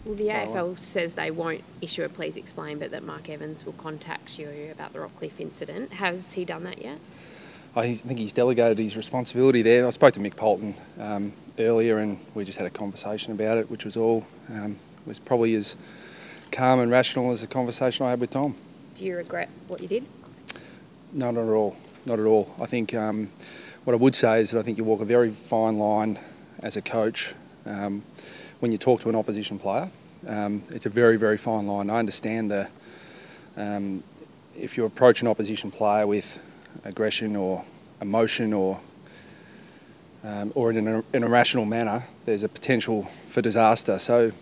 Well, the AFL says they won't issue a please explain, but that Mark Evans will contact you about the Rockliff incident. Has he done that yet? I think he's delegated his responsibility there. I spoke to Mick Polton earlier, and we just had a conversation about it, which was was probably as calm and rational as the conversation I had with Tom. Do you regret what you did? No, not at all. Not at all. I think what I would say is that I think you walk a very fine line as a coach when you talk to an opposition player. It's a very, very fine line. I understand if you approach an opposition player with aggression or emotion or in an irrational manner, there's a potential for disaster. So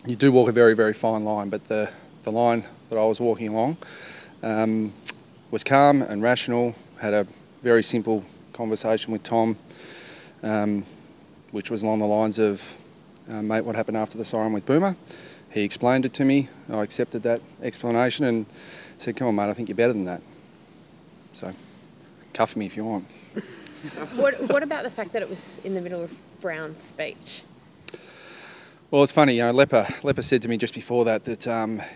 you do walk a very, very fine line, but the line that I was walking along was calm and rational. Had a very simple conversation with Tom, which was along the lines of, mate, what happened after the siren with Boomer? He explained it to me. I accepted that explanation and said, come on, mate, I think you're better than that. So cuff me if you want. What about the fact that it was in the middle of Brown's speech? Well, it's funny, Lepper said to me just before that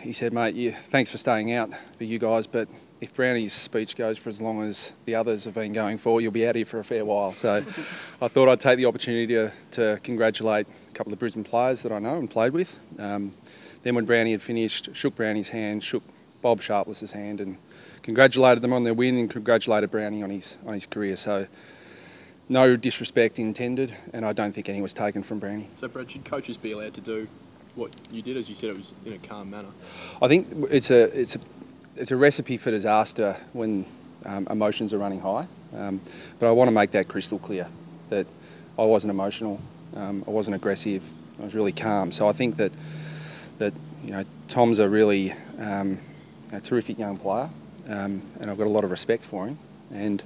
he said, mate, thanks for staying out for you guys, but if Brownie's speech goes for as long as the others have been going for, you'll be out here for a fair while. So I thought I'd take the opportunity to congratulate a couple of Brisbane players that I know and played with. Then when Brownie had finished, shook Brownie's hand, shook Bob Sharpless's hand and congratulated them on their win and congratulated Brownie on his career. So no disrespect intended, and I don't think any was taken from Brownie. So, Brad, should coaches be allowed to do what you did? As you said, it was in a calm manner. I think it's a recipe for disaster when emotions are running high. But I want to make that crystal clear that I wasn't emotional, I wasn't aggressive, I was really calm. So I think that Tom's a really a terrific young player, and I've got a lot of respect for him. And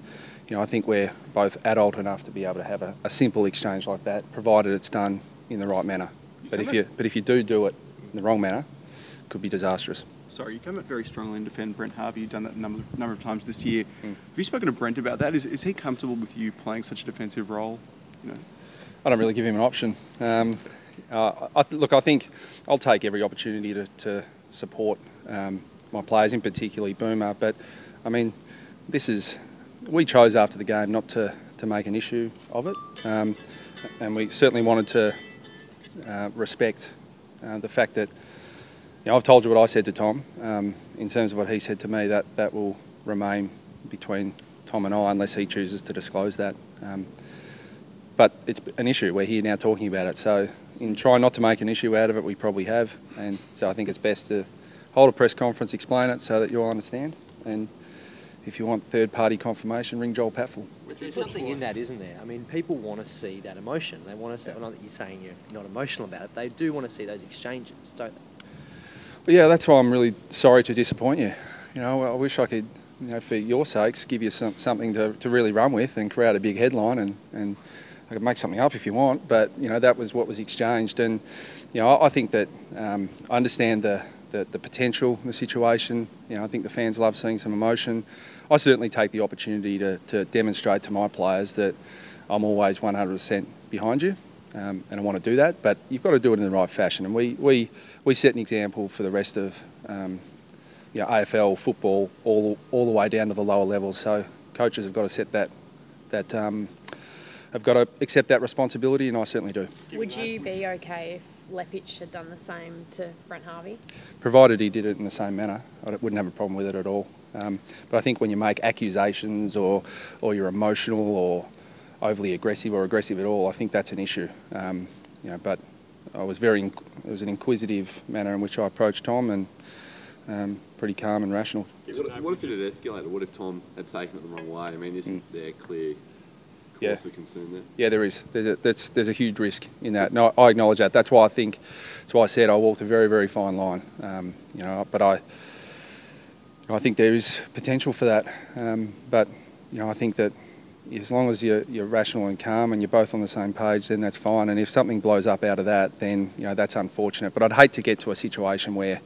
I think we're both adult enough to be able to have a simple exchange like that, provided it's done in the right manner. But if you do it in the wrong manner, it could be disastrous. Sorry, you come out very strongly and defend Brent Harvey. You've done that a number of times this year. Have you spoken to Brent about that? Is he comfortable with you playing such a defensive role? I don't really give him an option. I think I'll take every opportunity to support my players, in particularly Boomer. But I mean, we chose after the game not to make an issue of it, and we certainly wanted to respect the fact that I've told you what I said to Tom. In terms of what he said to me, that will remain between Tom and I unless he chooses to disclose that. But it's an issue. We're here now talking about it. So in trying not to make an issue out of it, we probably have. And so I think it's best to hold a press conference, explain it so that you'll understand. And if you want third-party confirmation, ring Joel Patfull. There's something in that, isn't there? I mean, people want to see that emotion. They want to see, not that you're saying you're not emotional about it, they do want to see those exchanges, don't they? Well, yeah, that's why I'm really sorry to disappoint you. I wish I could, for your sakes, give you something to really run with and create a big headline, and I could make something up if you want, but that was what was exchanged. And I think that I understand the potential, the situation. I think the fans love seeing some emotion. I certainly take the opportunity to demonstrate to my players that I'm always 100% behind you, and I want to do that. But you've got to do it in the right fashion, and we set an example for the rest of AFL football all the way down to the lower levels. So coaches have got to set that have got to accept that responsibility, and I certainly do. Would you be okay if Lepich had done the same to Brent Harvey? Provided he did it in the same manner, I wouldn't have a problem with it at all. But I think when you make accusations or you're emotional or overly aggressive or aggressive at all, I think that's an issue. But it was an inquisitive manner in which I approached Tom, and pretty calm and rational. What if it had escalated? What if Tom had taken it the wrong way? I mean, isn't there clear cause for concern there? Yeah, there is. There's a huge risk in that. No, I acknowledge that. That's why I said I walked a very, very fine line. But I think there is potential for that. But I think that as long as you're rational and calm and you're both on the same page, then that's fine. And if something blows up out of that, then that's unfortunate. But I'd hate to get to a situation where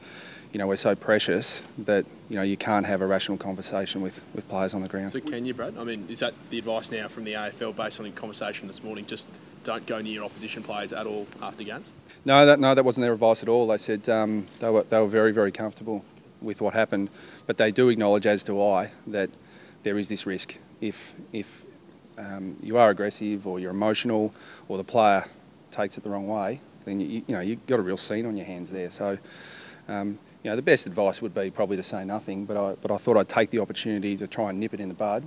we're so precious that you can't have a rational conversation with players on the ground. So can you, Brad? I mean, is that the advice now from the AFL based on the conversation this morning? Just don't go near opposition players at all after games? No, that wasn't their advice at all. They said they were very, very comfortable with what happened, but they do acknowledge, as do I, that there is this risk if you are aggressive or you're emotional or the player takes it the wrong way, then you've got a real scene on your hands there. So the best advice would be probably to say nothing, but I thought I'd take the opportunity to try and nip it in the bud.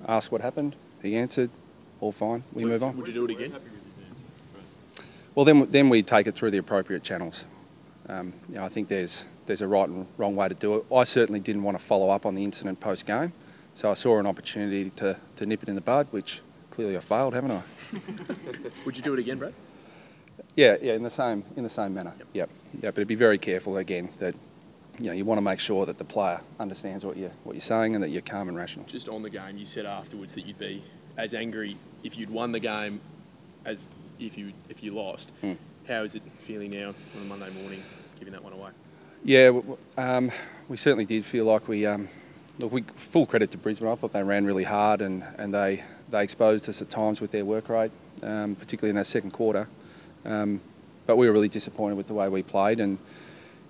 Ask what happened. He answered. All fine. We move on. Would you do it again? Well, then we take it through the appropriate channels. I think there's a right and wrong way to do it. I certainly didn't want to follow up on the incident post-game, so I saw an opportunity to nip it in the bud, which clearly I failed, haven't I? Would you do it again, Brad? Yeah, in the same manner. Yep. But it'd be very careful again that you want to make sure that the player understands what you're saying and that you're calm and rational. Just on the game, you said afterwards that you'd be as angry if you'd won the game as if you lost. How is it feeling now on a Monday morning, giving that one away? Yeah, we certainly did feel like we full credit to Brisbane. I thought they ran really hard and they exposed us at times with their work rate, particularly in that second quarter. But we were really disappointed with the way we played, and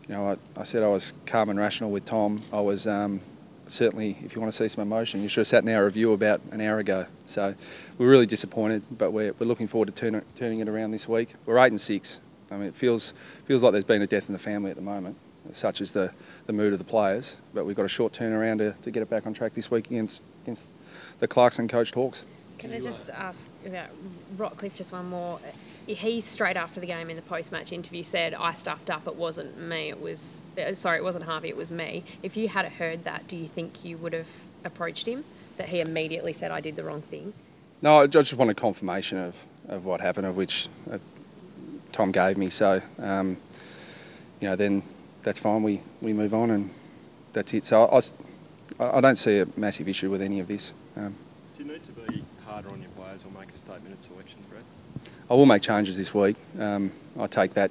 I said I was calm and rational with Tom. I was certainly, if you want to see some emotion, you should have sat in our review about an hour ago. So we're really disappointed, but we're looking forward to turning it around this week. We're 8-6. I mean, it feels like there's been a death in the family at the moment, such as the mood of the players. But we've got a short turnaround to get it back on track this week against the Clarkson coached Hawks. Can I just ask about Rockliff, just one more? He, straight after the game in the post-match interview, said, I stuffed up, it wasn't me, it wasn't Harvey, it was me. If you had heard that, do you think you would have approached him, that he immediately said, I did the wrong thing? No, I just wanted confirmation of what happened, of which Tom gave me. So, then that's fine, we move on and that's it. So I don't see a massive issue with any of this. Do you need to be harder on your players or make a statement at selection, Brad? I will make changes this week. I take that.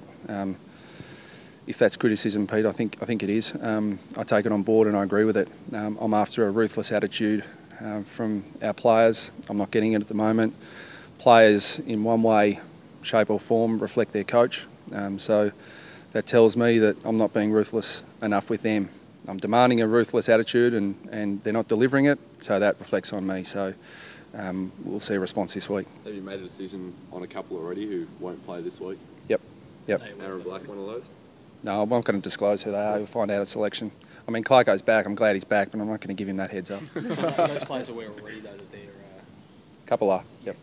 If that's criticism, Pete, I think it is. I take it on board and I agree with it. I'm after a ruthless attitude from our players. I'm not getting it at the moment. Players, in one way, shape or form, reflect their coach. So that tells me that I'm not being ruthless enough with them. I'm demanding a ruthless attitude and they're not delivering it, so that reflects on me. So we'll see a response this week. Have you made a decision on a couple already who won't play this week? Yep. Aaron Black, one of those? No, I'm not going to disclose who they are. We'll find out at selection. I mean, Clarko's back. I'm glad he's back, but I'm not going to give him that heads up. Those players are aware already, though, that they're... Couple are, yep.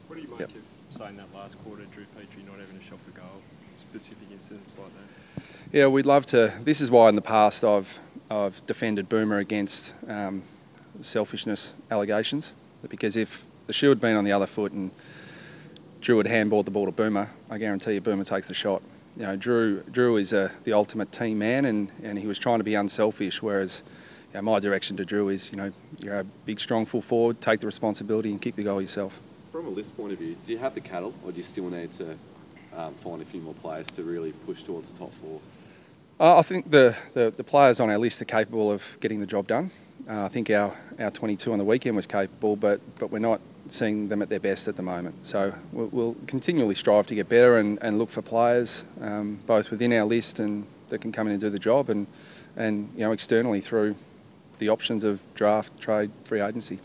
What do you make of saying that last quarter, Drew Petrie not having a shot for goal, specific incidents like that? Yeah, we'd love to. This is why in the past I've defended Boomer against selfishness allegations, because if the shoe had been on the other foot and Drew had handballed the ball to Boomer, I guarantee you Boomer takes the shot. Drew is the ultimate team man, and he was trying to be unselfish, whereas my direction to Drew is, you're a big, strong full forward, take the responsibility and kick the goal yourself. From a list point of view, do you have the cattle, or do you still need to find a few more players to really push towards the top four? I think the players on our list are capable of getting the job done. I think our 22 on the weekend was capable, but we're not seeing them at their best at the moment. So we'll continually strive to get better and look for players, both within our list and that can come in and do the job, and externally through the options of draft, trade, free agency.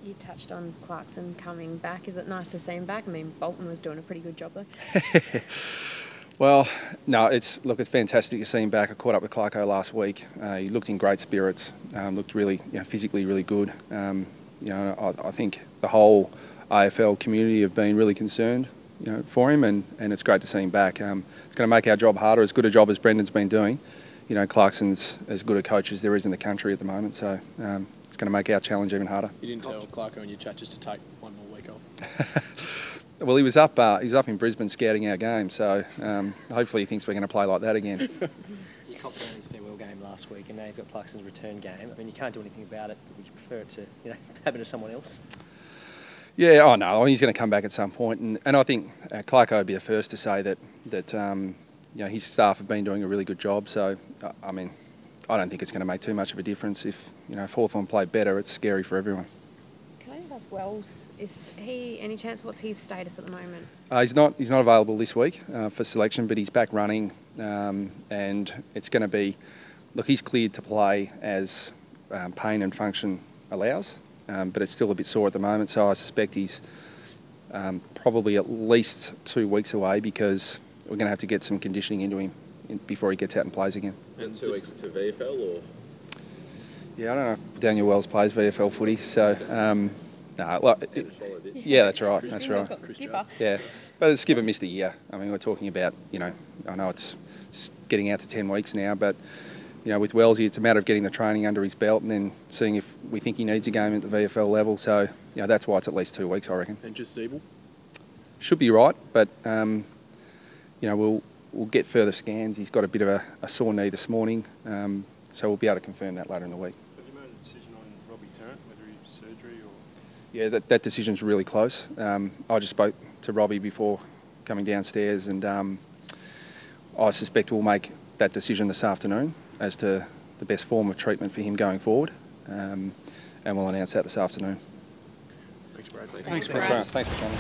You touched on Clarkson coming back. Is it nice to see him back? I mean, Bolton was doing a pretty good job though. Well, no, it's fantastic to see him back. I caught up with Clarko last week. He looked in great spirits. Looked really, physically really good. I think the whole AFL community have been really concerned, for him, and it's great to see him back. It's going to make our job harder. As good a job as Brendan's been doing. Clarkson's as good a coach as there is in the country at the moment, so it's going to make our challenge even harder. You didn't tell Clarko in your chat just to take one more week off? Well, he was up in Brisbane scouting our game, so hopefully he thinks we're going to play like that again. You copped down his farewell game last week, and now you've got Clarkson's return game. I mean, you can't do anything about it. Would you prefer it to happen to someone else? Yeah, no, he's going to come back at some point, and I think Clarko would be the first to say that his staff have been doing a really good job. So, I mean, I don't think it's going to make too much of a difference. If Hawthorn play better, it's scary for everyone. Can I just how's Wells? Is he any chance? What's his status at the moment? He's not available this week for selection, but he's back running, and it's going to be. Look, he's cleared to play as pain and function allows, but it's still a bit sore at the moment. So I suspect he's probably at least 2 weeks away, because we're going to have to get some conditioning into him before he gets out and plays again. And 2 weeks to VFL, or? Yeah, I don't know if Daniel Wells plays VFL footy, so yeah, that's right, that's right. Yeah, but the skipper missed a year. I mean, we're talking about, I know it's getting out to 10 weeks now, but with Wellesley, it's a matter of getting the training under his belt and then seeing if we think he needs a game at the VFL level. So, that's why it's at least 2 weeks, I reckon. And just Siebel? Should be right, but we'll get further scans. He's got a bit of a sore knee this morning, so we'll be able to confirm that later in the week. Have you made a decision on Robbie Tarrant, whether he's surgery or? Yeah, that decision's really close. I just spoke to Robbie before coming downstairs, and I suspect we'll make that decision this afternoon as to the best form of treatment for him going forward, and we'll announce that this afternoon. Thanks, Brad. Thanks, Thanks for coming.